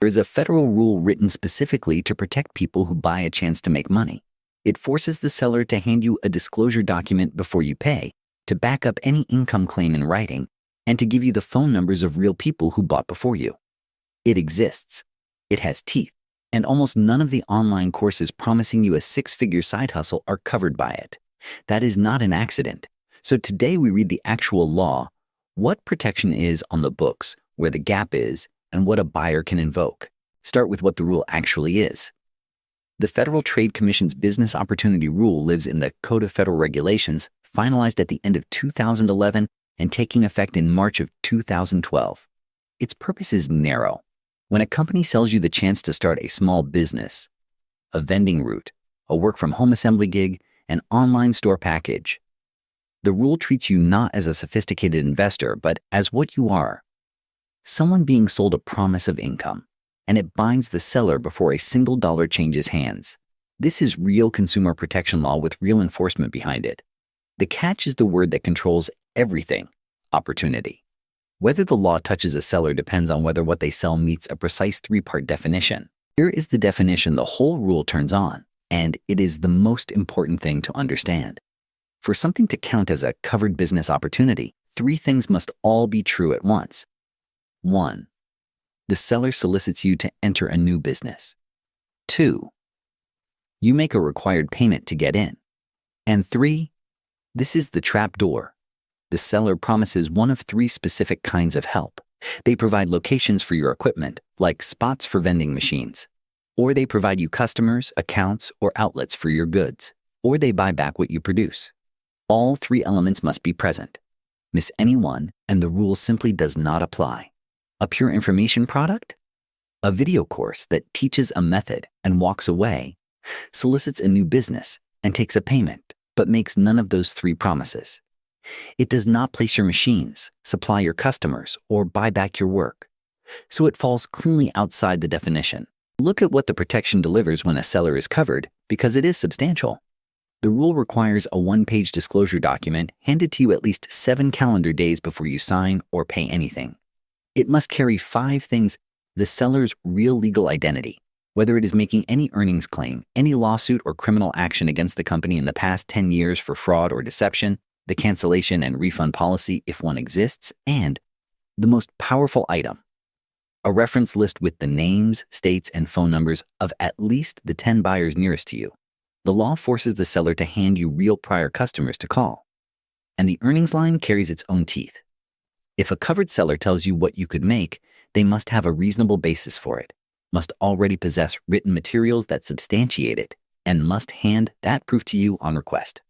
There is a federal rule written specifically to protect people who buy a chance to make money. It forces the seller to hand you a disclosure document before you pay, to back up any income claim in writing, and to give you the phone numbers of real people who bought before you. It exists. It has teeth, and almost none of the online courses promising you a six-figure side hustle are covered by it. That is not an accident. So today we read the actual law, what protection is on the books, where the gap is, and what a buyer can invoke. Start with what the rule actually is. The Federal Trade Commission's Business Opportunity Rule lives in the Code of Federal Regulations, finalized at the end of 2011 and taking effect in March of 2012. Its purpose is narrow. When a company sells you the chance to start a small business, a vending route, a work-from-home assembly gig, an online store package, the rule treats you not as a sophisticated investor, but as what you are. Someone being sold a promise of income, and it binds the seller before a single dollar changes hands. This is real consumer protection law with real enforcement behind it. The catch is the word that controls everything: opportunity. Whether the law touches a seller depends on whether what they sell meets a precise three-part definition. Here is the definition the whole rule turns on, and it is the most important thing to understand. For something to count as a covered business opportunity, three things must all be true at once. 1. The seller solicits you to enter a new business. 2. You make a required payment to get in. And 3. This is the trap door. The seller promises one of three specific kinds of help. They provide locations for your equipment, like spots for vending machines. Or they provide you customers, accounts, or outlets for your goods. Or they buy back what you produce. All three elements must be present. Miss any one, and the rule simply does not apply. A pure information product? A video course that teaches a method and walks away, solicits a new business and takes a payment, but makes none of those three promises. It does not place your machines, supply your customers, or buy back your work. So it falls cleanly outside the definition. Look at what the protection delivers when a seller is covered, because it is substantial. The rule requires a one-page disclosure document handed to you at least 7 calendar days before you sign or pay anything. It must carry 5 things: the seller's real legal identity, whether it is making any earnings claim, any lawsuit or criminal action against the company in the past 10 years for fraud or deception, the cancellation and refund policy if one exists, and the most powerful item, a reference list with the names, states, and phone numbers of at least the 10 buyers nearest to you. The law forces the seller to hand you real prior customers to call. And the earnings line carries its own teeth. If a covered seller tells you what you could make, they must have a reasonable basis for it, must already possess written materials that substantiate it, and must hand that proof to you on request.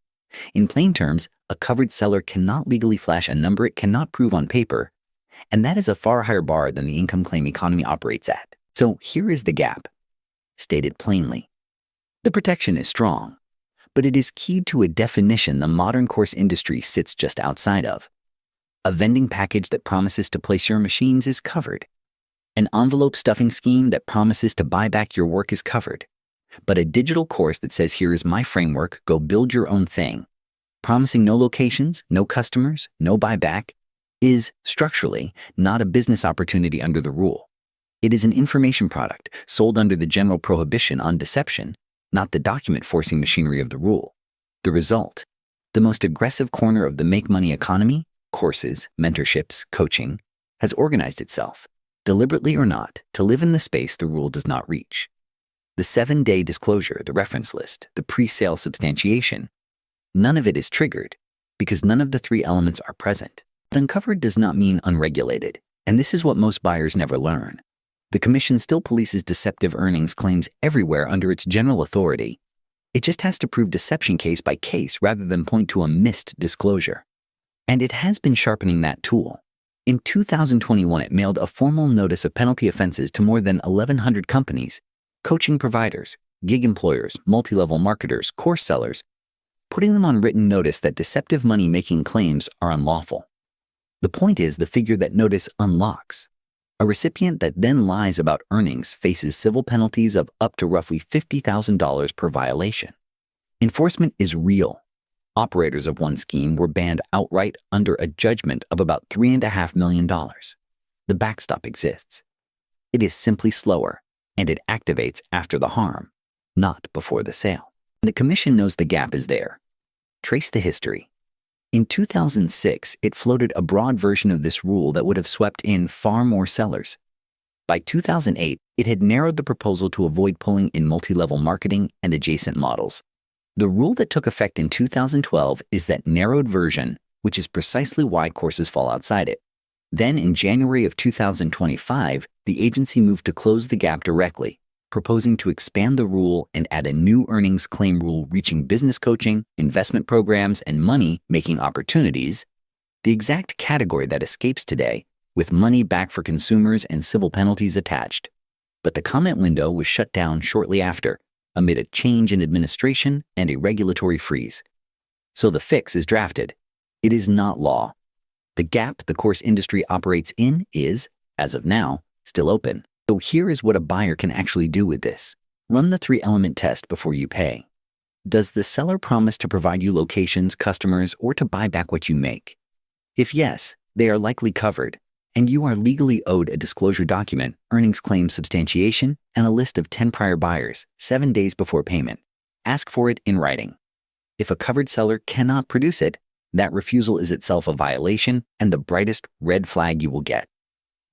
In plain terms, a covered seller cannot legally flash a number it cannot prove on paper, and that is a far higher bar than the income claim economy operates at. So here is the gap. Stated plainly, the protection is strong, but it is keyed to a definition the modern course industry sits just outside of. A vending package that promises to place your machines is covered. An envelope stuffing scheme that promises to buy back your work is covered. But a digital course that says, here is my framework, go build your own thing, promising no locations, no customers, no buyback, is structurally not a business opportunity under the rule. It is an information product sold under the general prohibition on deception, not the document-forcing machinery of the rule. The result: the most aggressive corner of the make-money economy, courses, mentorships, coaching, has organized itself, deliberately or not, to live in the space the rule does not reach. The 7-day disclosure, the reference list, the pre-sale substantiation, none of it is triggered because none of the 3 elements are present. But uncovered does not mean unregulated, and this is what most buyers never learn. The Commission still polices deceptive earnings claims everywhere under its general authority. It just has to prove deception case by case rather than point to a missed disclosure. And it has been sharpening that tool. In 2021, it mailed a formal notice of penalty offenses to more than 1,100 companies, coaching providers, gig employers, multi-level marketers, course sellers, putting them on written notice that deceptive money-making claims are unlawful. The point is the figure that notice unlocks. A recipient that then lies about earnings faces civil penalties of up to roughly $50,000 per violation. Enforcement is real. Operators of one scheme were banned outright under a judgment of about $3.5 million. The backstop exists. It is simply slower, and it activates after the harm, not before the sale. The Commission knows the gap is there. Trace the history. In 2006, it floated a broad version of this rule that would have swept in far more sellers. By 2008, it had narrowed the proposal to avoid pulling in multi-level marketing and adjacent models. The rule that took effect in 2012 is that narrowed version, which is precisely why courses fall outside it. Then in January of 2025, the agency moved to close the gap directly, proposing to expand the rule and add a new earnings claim rule reaching business coaching, investment programs, and money-making opportunities, the exact category that escapes today, with money back for consumers and civil penalties attached. But the comment window was shut down shortly after, amid a change in administration and a regulatory freeze. So the fix is drafted. It is not law. The gap the course industry operates in is, as of now, still open. So here is what a buyer can actually do with this. Run the 3-element test before you pay. Does the seller promise to provide you locations, customers, or to buy back what you make? If yes, they are likely covered, and you are legally owed a disclosure document, earnings claim substantiation, and a list of 10 prior buyers 7 days before payment. Ask for it in writing. If a covered seller cannot produce it, that refusal is itself a violation and the brightest red flag you will get.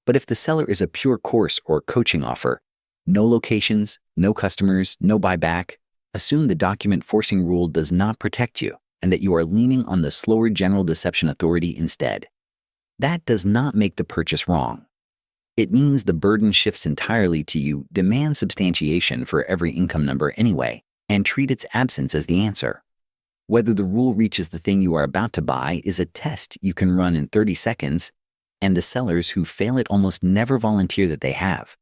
But if the seller is a pure course or coaching offer, no locations, no customers, no buyback, assume the document forcing rule does not protect you and that you are leaning on the slower general deception authority instead. That does not make the purchase wrong. It means the burden shifts entirely to you. Demand substantiation for every income number anyway, and treat its absence as the answer. Whether the rule reaches the thing you are about to buy is a test you can run in 30 seconds, and the sellers who fail it almost never volunteer that they have.